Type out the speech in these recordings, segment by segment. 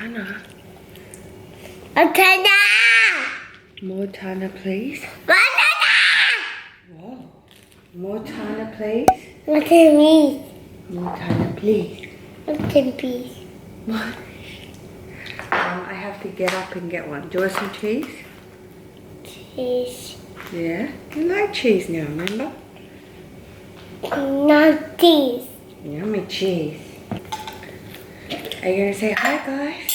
Tana. Tana! More Tana, please. Banana! Whoa. More Tana, please. Look at me. More Tana, please. Look at me. What? I have to get up and get one. Do you want some cheese? Cheese. Yeah? You like cheese now, remember? Not cheese. Yummy cheese. Are you gonna say hi, guys?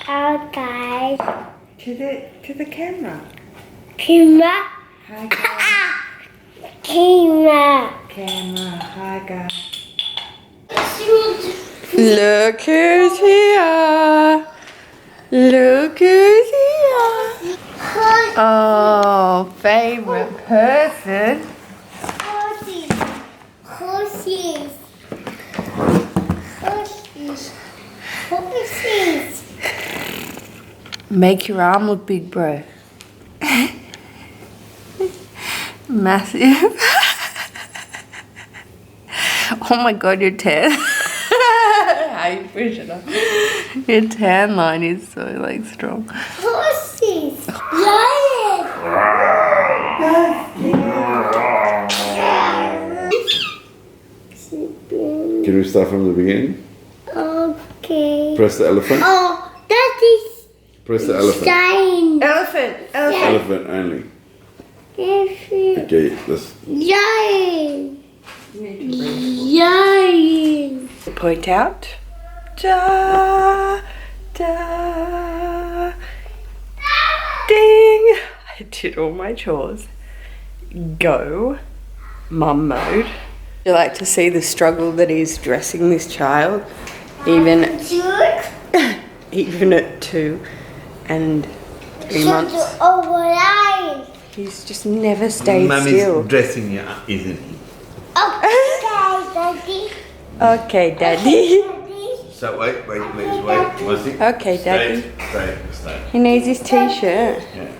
Hi, guys. To the camera. Camera. Hi, guys. Camera. Camera. Hi, guys. Look who's here. Look who's here. Oh, favorite person. Horses. Horses. Horses. Horses. Make your arm look big, bro. Massive. Oh my god, your tan. How you push it up? Your tan line is so like strong. Horses. Lion. Can we start from the beginning? Okay. Press the elephant. Oh, that is Press the elephant. giant. Elephant. Elephant only. Okay, let's. Giant. Giant. Point out. Da, da. Ding. I did all my chores. Go. Mum mode. You like to see the struggle that is dressing this child, even at 2 and 3 months. He's just never stayed still. Mummy's dressing you up, isn't he? Okay, Daddy. So wait, please, wait. Was it? Okay, Daddy. Stay. He needs his t-shirt. Yeah.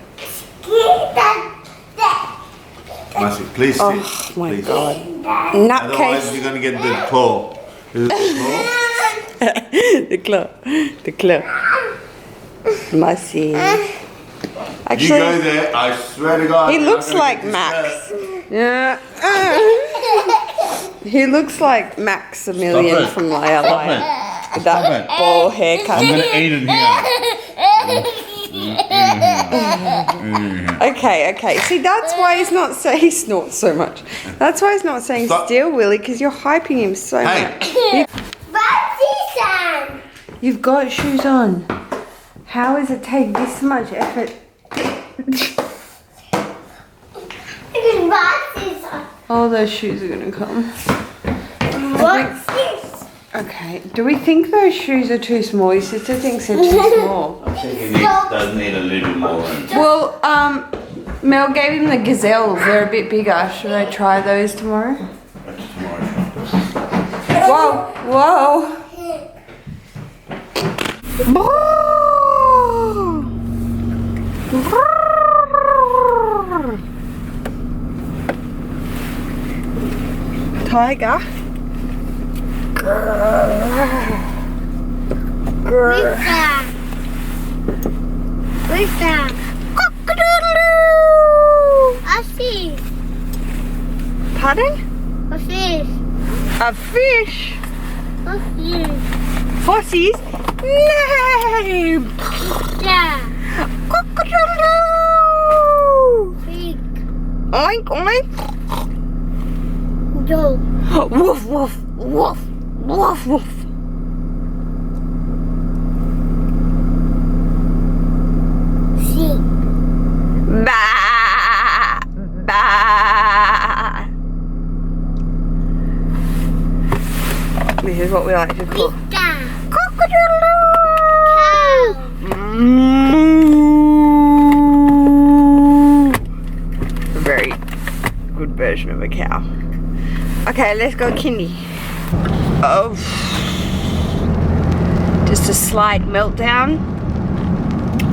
Mercy, please sit. Oh my please. god. Otherwise, Nutcase. you're gonna get the claw. Is it the claw? The claw. Mussy. You Actually, go there, I swear to God. he I'm looks gonna like get this Max. shirt. Yeah. He looks like Maximilian Stop it. from Liar Stop Liar. it. With that Stop it. ball haircut. I'm gonna eat it here. Okay. See, that's why he's not saying he snorts so much. That's why he's not saying Stop. still, Willie, because you're hyping him so much. You've got shoes on. How does it take this much effort? All those shoes are gonna come. Okay. Do we think those shoes are too small? Your sister thinks they're too small. I think it does need a little more room. Well, Mel gave him the gazelles. They're a bit bigger. Should I try those tomorrow? That's tomorrow. Whoa. Tiger. Where's that? A fish. Pardon? A fish. A fish? A fish. Fossies? No! Yeah. Cock-a-doodle-doo! Pig. Oink, oink. Dog. Woof, woof, woof, woof, woof. Sheep. Ba, ba. This is what we like to call Pika. cock-a-doodle-doo! A very good version of a cow. Okay, let's go kindy. Oh, just a slight meltdown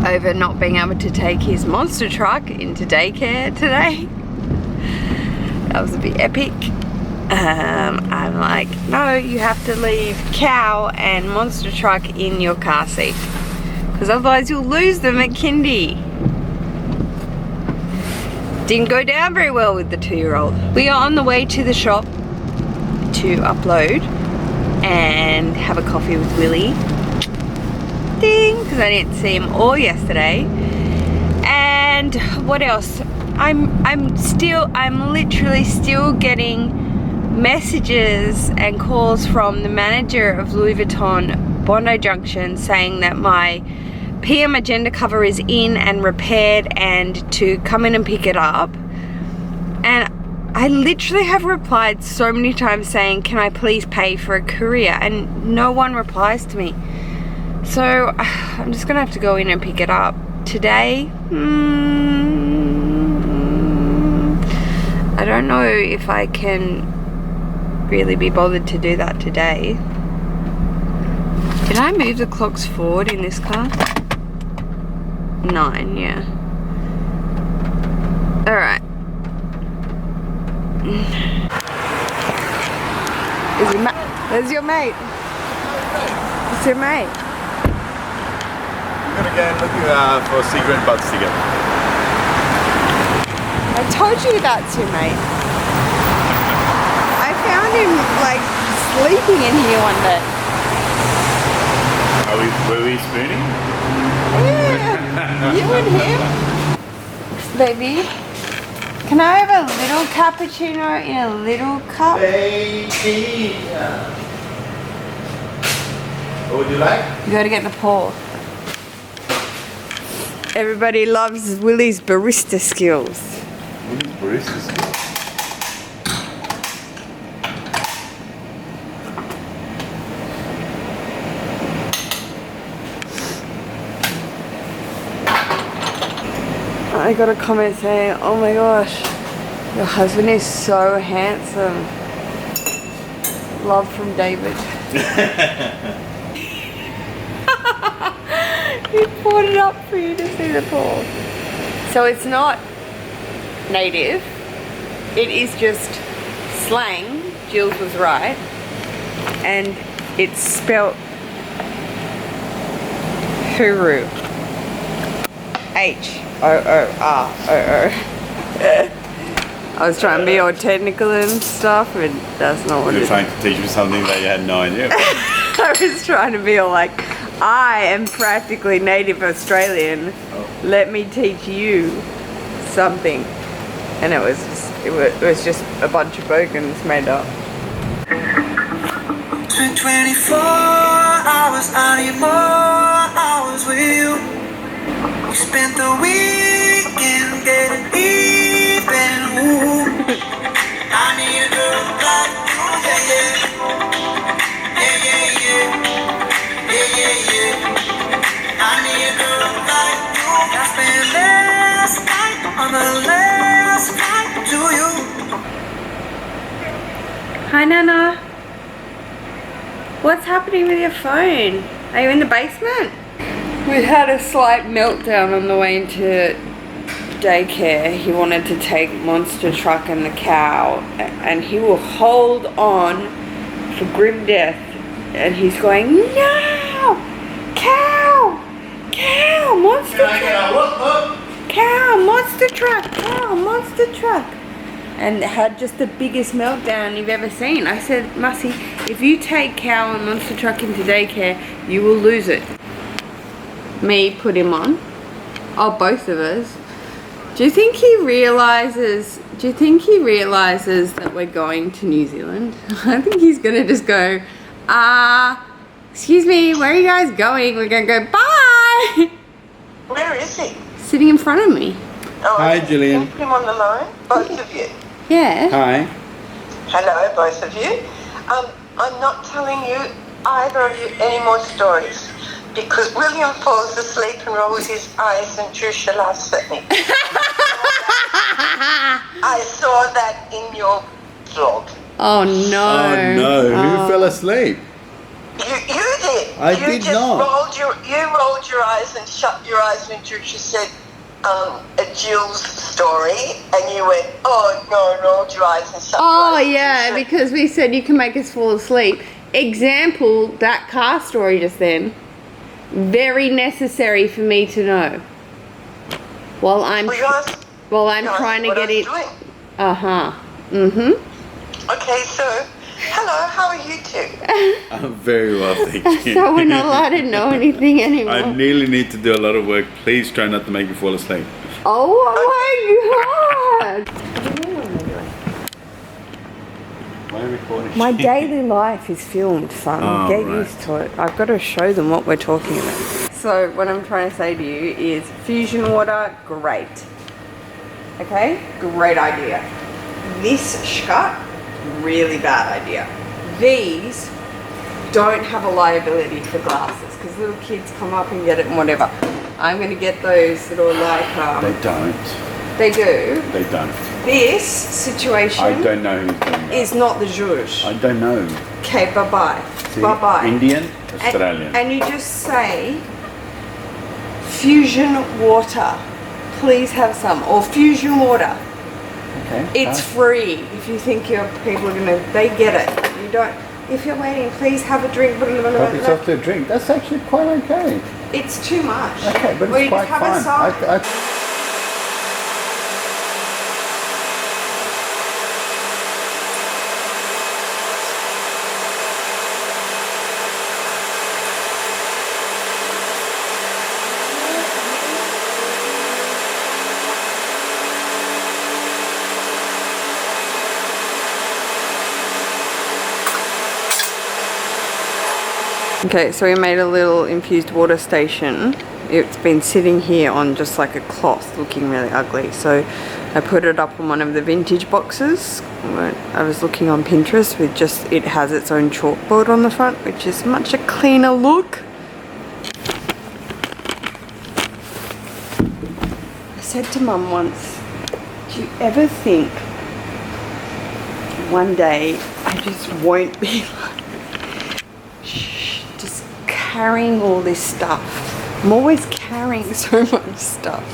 over not being able to take his monster truck into daycare today. That was a bit epic. I'm like, no, you have to leave Cow and Monster Truck in your car seat, because otherwise you'll lose them at kindy. Didn't go down very well with the 2-year-old. We are on the way to the shop to upload and have a coffee with Willie. Ding, because I didn't see him all yesterday. And what else? I'm literally still getting messages and calls from the manager of Louis Vuitton Bondi Junction saying that my PM agenda cover is in and repaired and to come in and pick it up. And I literally have replied so many times saying, can I please pay for a courier? And no one replies to me. So I'm just gonna have to go in and pick it up today. I don't know if I can really be bothered to do that today. Did I move the clocks forward in this car? 9, yeah. Alright. There's your mate. It's your mate. I'm gonna go looking for cigarette butts together. I told you that's your mate. I found him like sleeping in here one day. Were we spooning? Yeah, you and him. Baby, can I have a little cappuccino in a little cup? Baby. What would you like? You gotta get the pour. Everybody loves Willie's barista skills. Willie's barista skills. I got a comment saying, oh my gosh, your husband is so handsome. Love from David. He poured it up for you to see the pour. So it's not native, it is just slang. Jules was right. And it's spelt Huru. H-O-O-R-O-O. I was trying to be all technical and stuff, and that's not what it is. You were trying to teach me something that you had no idea about. I was trying to be all like, I am practically native Australian. Oh. Let me teach you something. And it was just a bunch of bogans made up. It's been 24 hours, I need more hours with you. We spent the weekend getting even. Ooh. I need a girl like you, yeah, yeah. Yeah, yeah, yeah. Yeah, yeah, yeah. I need a girl like you. I spent last night on the last night to you. Hi, Nana. What's happening with your phone? Are you in the basement? We had a slight meltdown on the way into daycare. He wanted to take Monster Truck and the cow, and he will hold on for grim death. And he's going, no! Cow! Cow! Monster Truck! Cow! Monster Truck! Cow! Monster Truck! And had just the biggest meltdown you've ever seen. I said, Mussy, if you take Cow and Monster Truck into daycare, you will lose it. Me put him on. Oh, both of us. Do you think he realizes that we're going to New Zealand? I think he's gonna just go, excuse me, where are you guys going? We're gonna go, bye! Where is he? Sitting in front of me. Oh, Hi, Gillian. Left him on the line? Both of you? Yeah. Hi. Hello, both of you. I'm not telling you, either of you, any more stories. Because William falls asleep and rolls his eyes and Jerusha laughs at me. I saw that in your vlog. Oh no. Oh no, who fell asleep? You did. I did not. You rolled your eyes and shut your eyes when Jerusha said, a Jill's story, and you went, oh no, rolled your eyes and shut your Oh eyes. yeah, because we said you can make us fall asleep. Example, that car story just then. Very necessary for me to know. While I'm Well, you asked, trying to what get I was it. doing. Okay, so hello, how are you two? I'm very well, thank you. So we're not allowed to know anything anymore. I nearly need to do a lot of work. Please try not to make me fall asleep. Oh my god! Why are we recording? My daily life is filmed, son. Oh, Get right. used to it. I've got to show them what we're talking about. So what I'm trying to say to you is fusion water, great. Okay? Great idea. This skirt, really bad idea. These don't have a liability for glasses because little kids come up and get it and whatever. I'm going to get those that are like... They don't. They do. They don't. This situation I don't know who's doing that. is not the JERUSHA. I don't know. Okay, bye-bye. See, Bye-bye. Indian, Australian. And you just say, fusion water. Please have some. Or fusion water. Okay. It's free. If you think your people are going to, they get it. You don't, if you're waiting, please have a drink. Help yourself to a drink. That's actually quite okay. It's too much. Okay, but Well, it's you quite have a fun. side. Okay, so we made a little infused water station. It's been sitting here on just like a cloth, looking really ugly. So I put it up on one of the vintage boxes. I was looking on Pinterest with just, it has its own chalkboard on the front, which is much a cleaner look. I said to Mum once, do you ever think one day I just won't be like, just carrying all this stuff? I'm always carrying so much stuff.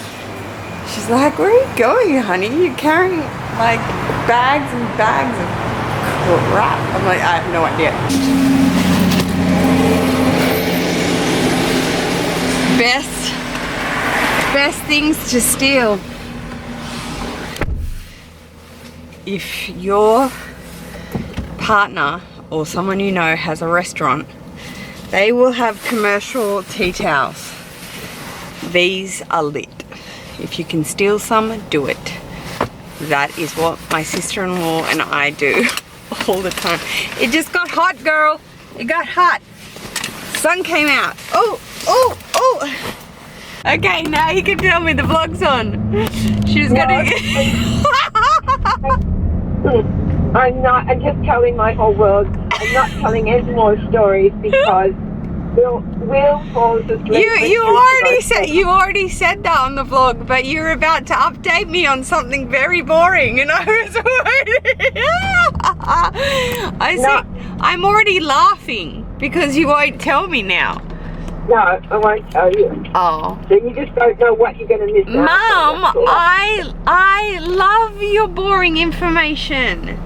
She's like, where are you going, honey? You're carrying like bags and bags of crap. I'm like, I have no idea. Best things to steal. If your partner or someone you know has a restaurant, they will have commercial tea towels. These are lit. If you can steal some, do it. That is what my sister-in-law and I do all the time. It just got hot, girl. It got hot. Sun came out. Oh. Okay, now you can tell me the vlog's on. She was gonna... I'm just telling my whole world. I'm not telling any more stories because Will falls asleep. You already said that on the vlog, but you're about to update me on something very boring, and I was already. I'm already laughing because you won't tell me now. No, I won't tell you. Oh. So you just don't know what you're going to miss out on. Mum, I love your boring information.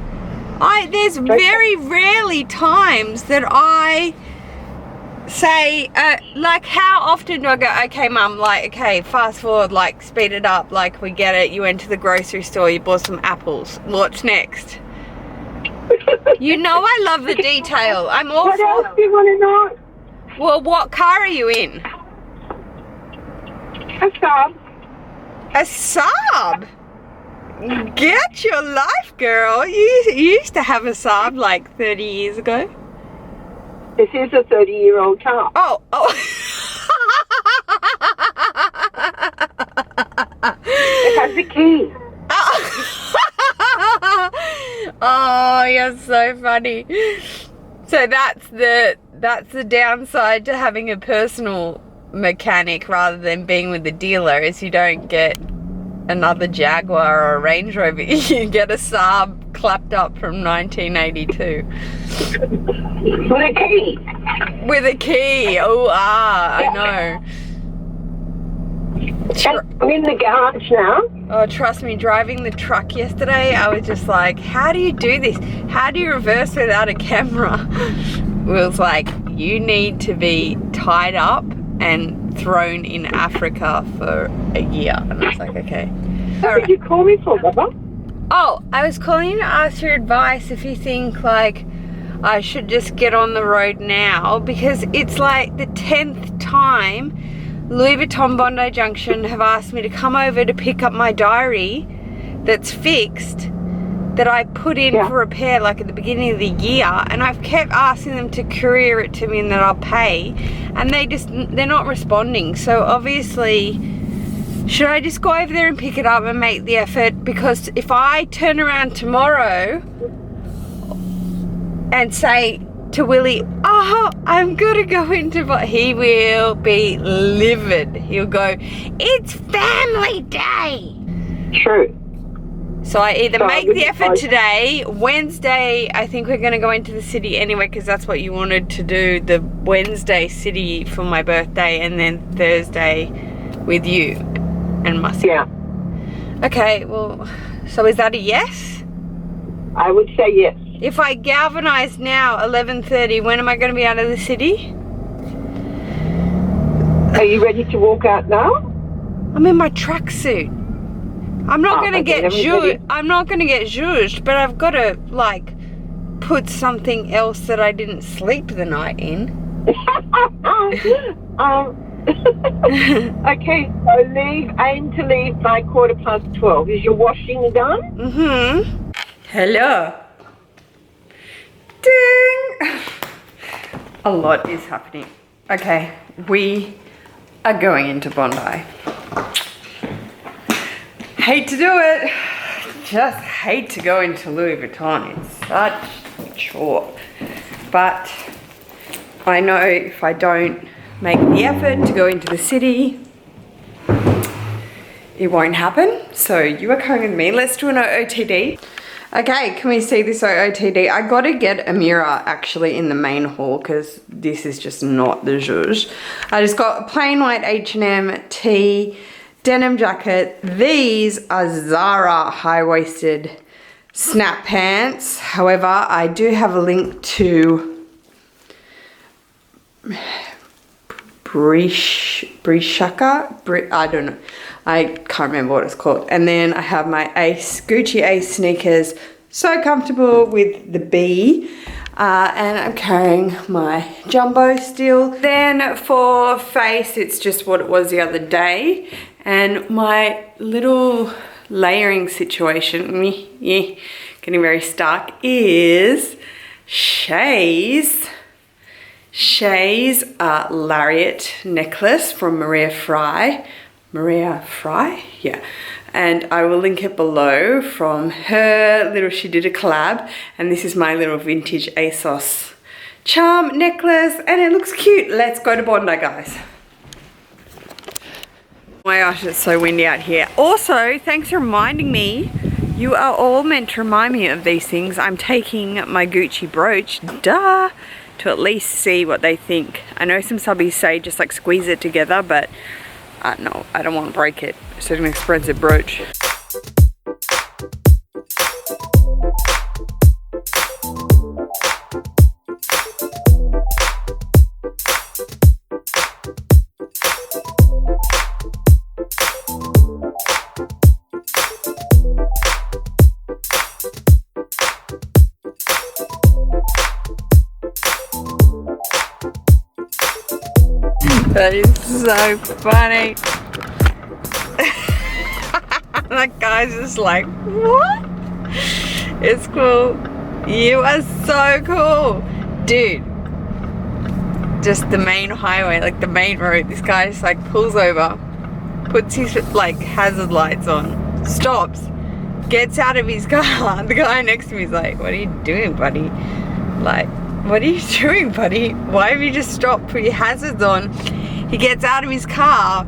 There's very rarely times that I say, like, how often do I go, okay, Mum, like, okay, fast forward, like, speed it up, like, we get it, you went to the grocery store, you bought some apples, what's next? You know I love the detail. I'm all What else do you want to know? Well, what car are you in? A sub. A Saab? Get your life, girl. You used to have a Saab like 30 years ago. This is a 30-year-old car. Oh. It has a key. Oh, you're so funny. So that's the downside to having a personal mechanic rather than being with the dealer, is you don't get another Jaguar or a Range Rover. You get a Saab clapped up from 1982. With a key. With a key. Oh, I know. I'm in the garage now. Oh, trust me, driving the truck yesterday, I was just like, how do you do this? How do you reverse without a camera? It was like, you need to be tied up and thrown in Africa for a year. And I was like, okay. What did you call me for, Bubba? Oh, I was calling you to ask your advice if you think like I should just get on the road now, because it's like the 10th time Louis Vuitton Bondi Junction have asked me to come over to pick up my diary that's fixed, that I put in for repair like at the beginning of the year, and I've kept asking them to courier it to me and that I'll pay, and they're not responding. So obviously, should I just go over there and pick it up and make the effort? Because if I turn around tomorrow and say to Willie, oh, I'm gonna go into, but he will be livid. He'll go, it's family day. True. So I either make the effort today, Wednesday, I think we're gonna go into the city anyway, because that's what you wanted to do, the Wednesday city for my birthday, and then Thursday with you and Mussy. Yeah. Okay, well, so is that a yes? I would say yes. If I galvanize now, 11:30, when am I going to be out of the city? Are you ready to walk out now? I'm in my tracksuit. I'm not going to get zhuzhed. I'm not going to get zhuzhed, but I've got to like put something else that I didn't sleep the night in. Okay, so aim to leave by 12:15. Is your washing done? Mm-hmm. Hello. Ding! A lot is happening. Okay, we are going into Bondi. Hate to do it. Just hate to go into Louis Vuitton. It's such a chore. But I know if I don't make the effort to go into the city, it won't happen. So you are coming with me. Let's do an OOTD. Okay, can we see this OOTD? I gotta get a mirror actually in the main hall because this is just not the zhuzh. I just got a plain white H&M tee, denim jacket. These are Zara high-waisted snap pants. However, I do have a link to Brishaka? I don't know. I can't remember what it's called. And then I have my Gucci Ace sneakers. So comfortable with the B. And I'm carrying my jumbo still. Then for face, it's just what it was the other day. And my little layering situation, getting very stuck, is Shay's lariat necklace from Maria Fry, yeah, and I will link it below from her little, she did a collab, and this is my little vintage ASOS charm necklace, and it looks cute. Let's go to Bondi, guys. Oh my gosh, it's so windy out here. Also, thanks for reminding me, you are all meant to remind me of these things. I'm taking my Gucci brooch, duh, to at least see what they think. I know some subbies say just like squeeze it together, but no, I don't want to break it. It's an expensive brooch. That is so funny. That guy's just like, what? It's cool. You are so cool. Dude. Just the main highway, like the main road. This guy just like pulls over, puts his like hazard lights on, stops, gets out of his car. The guy next to me is like, what are you doing, buddy? Like, what are you doing, buddy? Why have you just stopped, put your hazards on? He gets out of his car.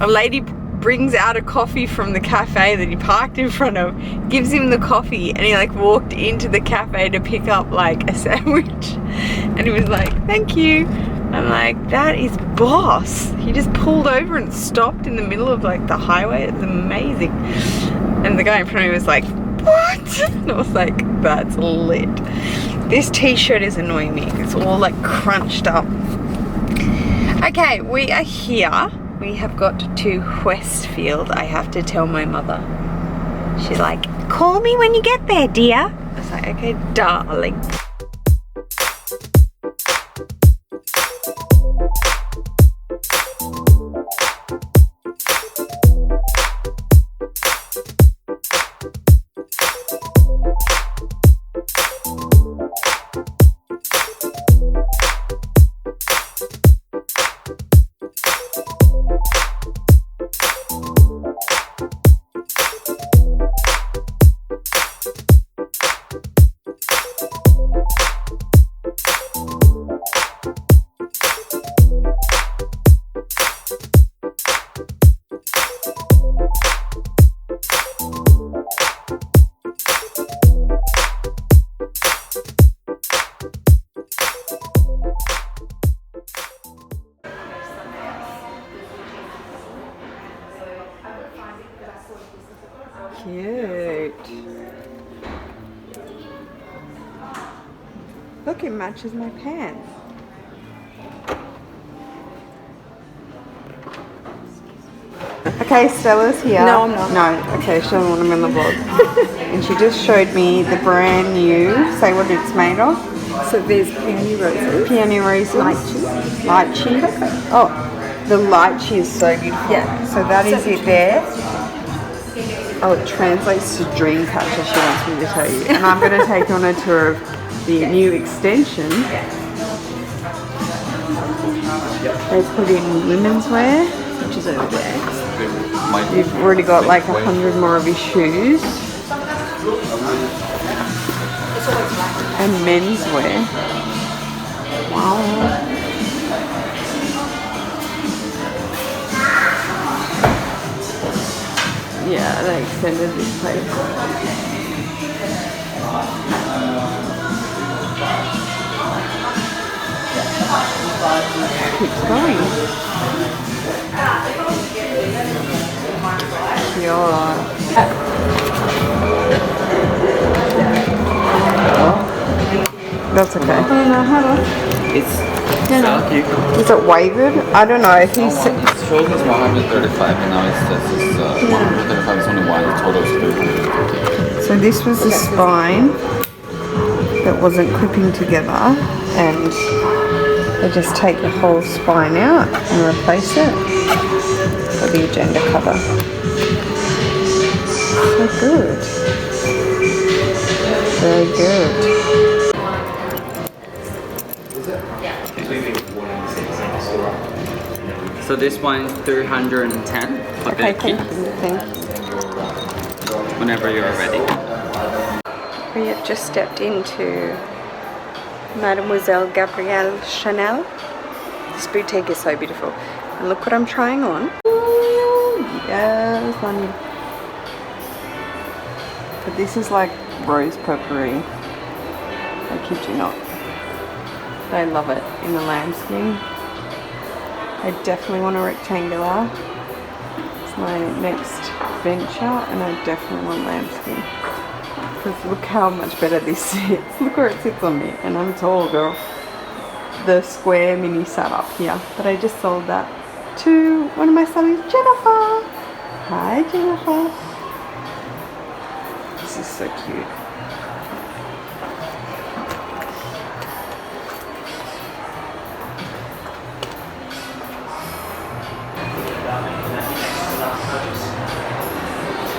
A lady brings out a coffee from the cafe that he parked in front of, gives him the coffee, and he like walked into the cafe to pick up like a sandwich. And he was like, thank you. I'm like, that is boss. He just pulled over and stopped in the middle of like the highway. It's amazing. And the guy in front of me was like, what? And I was like, that's lit. This t-shirt is annoying me. It's all like crunched up. Okay, we are here. We have got to Westfield. I have to tell my mother. She's like, call me when you get there, dear. I was like, okay, darling. Cute. Look, it matches my pants. Okay, Stella's here. No, I'm not. No, okay, she doesn't want to be on the vlog. And she just showed me the brand new, say what it's made of. So there's peony roses. Peony roses. Lychee. Oh, the lychee is so beautiful. Yeah. So that is it there. Oh, it translates to dream catcher, she wants me to tell you. And I'm going to take you on a tour of the new extension. They put in women's wear, which is over there. You've already got like 100 more of his shoes. And menswear. Wow. Yeah, they extended this place. Keeps going. That's okay. I don't know how to. Is it wavered? I don't know. He's. It shows us 135 and now it says it's 135 is only one, the total is 350. So this was the spine that wasn't clipping together, and they just take the whole spine out and replace it for the agenda cover. So good. Very good. So this one is 310 for Okay, the kit, thank you. whenever you're ready. We have just stepped into Mademoiselle Gabrielle Chanel. This boutique is so beautiful. And look what I'm trying on. Ooh, yes, honey. But this is like rose potpourri. I kid you not. I love it in the lambskin. I definitely want a rectangular. It's my next venture, and I definitely want lambskin. Because look how much better this sits. Look where it sits on me, and I'm a tall girl. The square mini sat up here, but I just sold that to one of my subbies, Jennifer. Hi, Jennifer. This is so cute.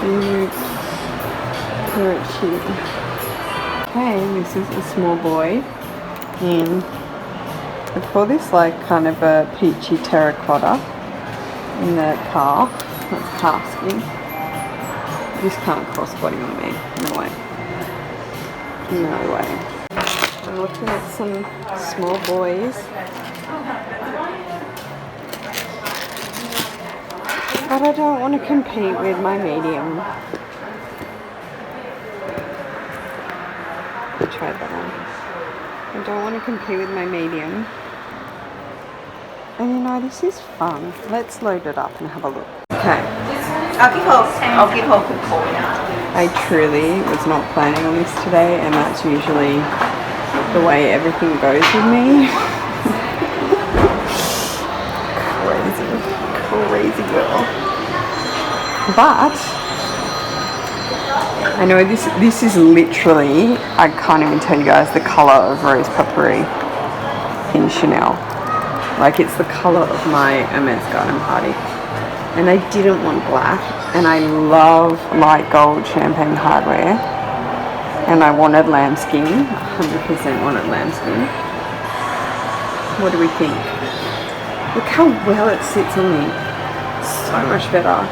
Cute. Very cute. Okay, this is a small boy in, I call this like kind of a peachy terracotta in the calf. That's calfskin. This can't crossbody on me. No way. No way. I'm looking at some small boys. But I don't want to compete with my medium. I tried that one. I don't want to compete with my medium. And you know, this is fun. Let's load it up and have a look. Okay. I'll keep open for you. I truly was not planning on this today, and that's usually the way everything goes with me. Crazy girl. But I know this is literally, I can't even tell you guys the colour of rose potpourri in Chanel. Like, it's the colour of my Hermes garden party. And I didn't want black, and I love light gold champagne hardware, and I wanted lambskin, 100% wanted lambskin. What do we think? Look how well it sits on me. So much better.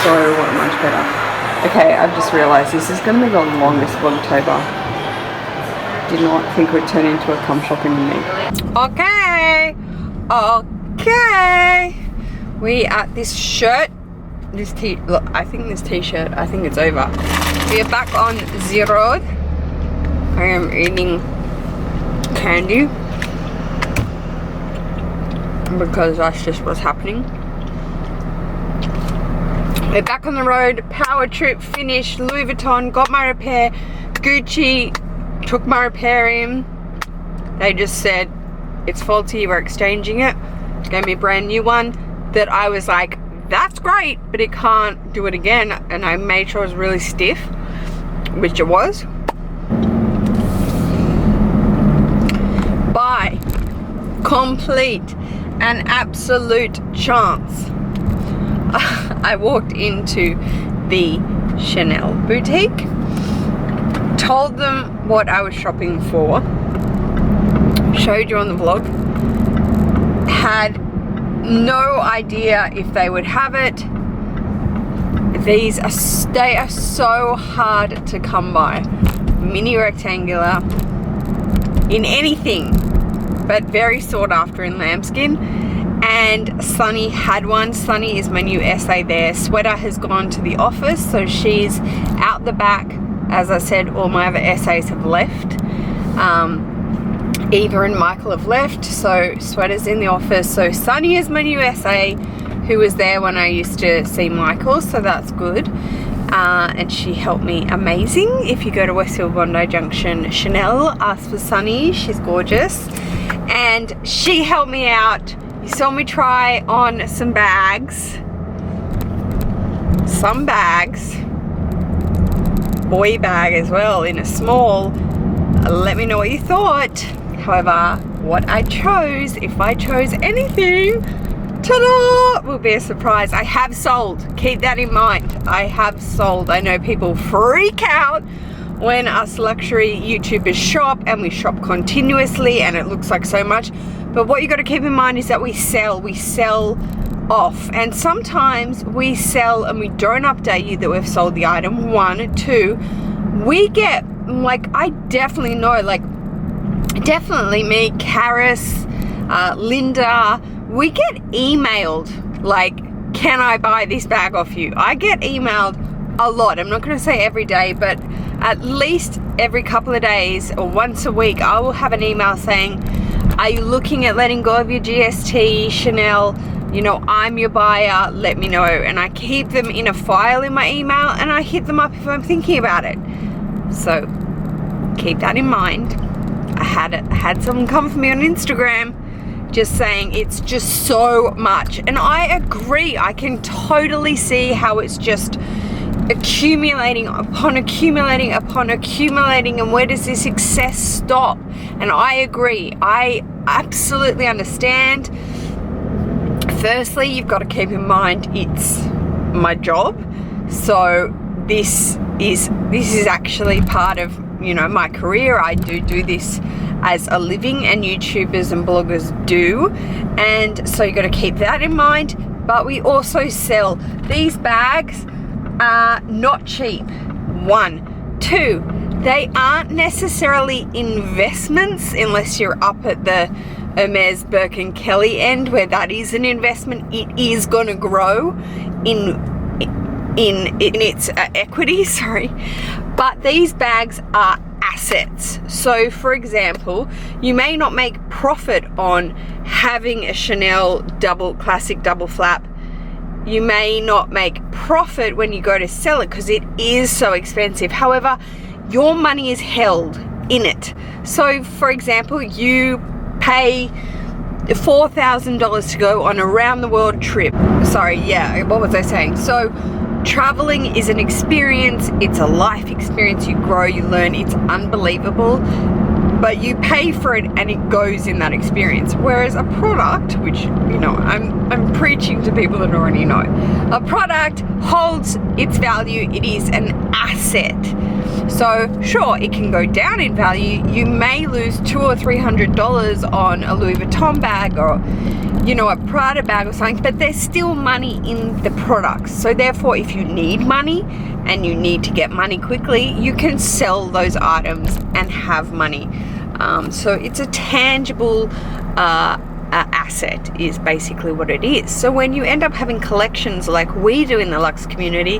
So much better. Okay, I've just realised this is going to be the longest Vlogtober. Did not think it would turn into a come shopping with me. Okay. We at this shirt, look, I think this t-shirt, I think it's over. We are back on the road. I am eating candy because that's just what's happening. We're back on the road, power trip finished, Louis Vuitton, got my repair, Gucci took my repair in. They just said, it's faulty, we're exchanging it. Gave me a brand new one that I was like, that's great, but it can't do it again. And I made sure it was really stiff, which it was. By complete and absolute chance, I walked into the Chanel boutique, told them what I was shopping for, showed you on the vlog, had no idea if they would have it. They are so hard to come by. Mini rectangular in anything, but very sought after in lambskin. And Sunny had one. Sunny is my new SA there. Sweater has gone to the office, so she's out the back. As I said, all my other SAs have left. Eva and Michael have left, so Sweater's in the office. So Sunny is my new SA, who was there when I used to see Michael, so that's good. And she helped me amazing. If you go to Westfield Bondi Junction, Chanel, ask for Sunny, she's gorgeous. And she helped me out. You saw me try on some bags. Boy bag as well, in a small. Let me know what you thought. However, what I chose, if I chose anything, ta-da, will be a surprise. I have sold. Keep that in mind. I have sold. I know people freak out when us luxury YouTubers shop, and we shop continuously and it looks like so much. But what you got to keep in mind is that we sell off, and sometimes we sell and we don't update you that we've sold the item. 1, 2, we get, like, I definitely know, like, definitely me, Karis, Linda, we get emailed like, can I buy this bag off you? I get emailed a lot. I'm not going to say every day, but at least every couple of days or once a week, I will have an email saying, are you looking at letting go of your GST, Chanel? You know, I'm your buyer, let me know. And I keep them in a file in my email, and I hit them up if I'm thinking about it. So keep that in mind. I had someone come for me on Instagram just saying it's just so much, and I agree. I can totally see how it's just accumulating upon accumulating upon accumulating, and where does this excess stop? And I agree. I absolutely understand. Firstly, you've got to keep in mind it's my job, so this is actually part of, you know, my career. I do this as a living, and YouTubers and bloggers do, and so you got to keep that in mind. But we also sell these bags. Are not cheap. 1, 2, they aren't necessarily investments unless you're up at the Hermes, Birkin, Kelly end, where that is an investment. It is going to grow in its equity, sorry. But these bags are assets. So for example, you may not make profit on having a Chanel classic double flap. You may not make profit when you go to sell it because it is so expensive. However, your money is held in it. So for example, you pay $4,000 to go on a round the world trip. Sorry, yeah, what was I saying? So traveling is an experience, it's a life experience, you grow, you learn, it's unbelievable, but you pay for it and it goes in that experience. Whereas a product, which, you know, I'm preaching to people that already know, a product holds its value, it is an asset. So sure, it can go down in value, you may lose $200 or $300 on a Louis Vuitton bag or, you know, a Prada bag or something, but there's still money in the products. So therefore, if you need money and you need to get money quickly, you can sell those items and have money. So it's a tangible asset is basically what it is. So when you end up having collections like we do in the luxe community,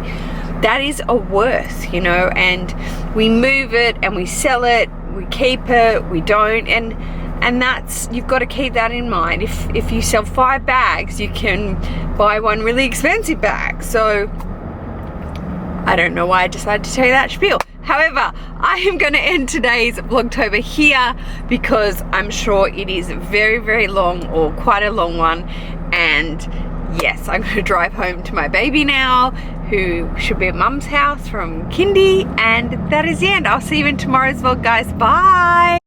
that is a worth, you know, and we move it and we sell it, we keep it, we don't, and that's, you've got to keep that in mind. If you sell 5 bags, you can buy one really expensive bag. So I don't know why I decided to tell you that spiel. However, I am going to end today's Vlogtober here because I'm sure it is very, very long, or quite a long one. And yes, I'm going to drive home to my baby now, who should be at mum's house from kindy. And that is the end. I'll see you in tomorrow's vlog, guys. Bye.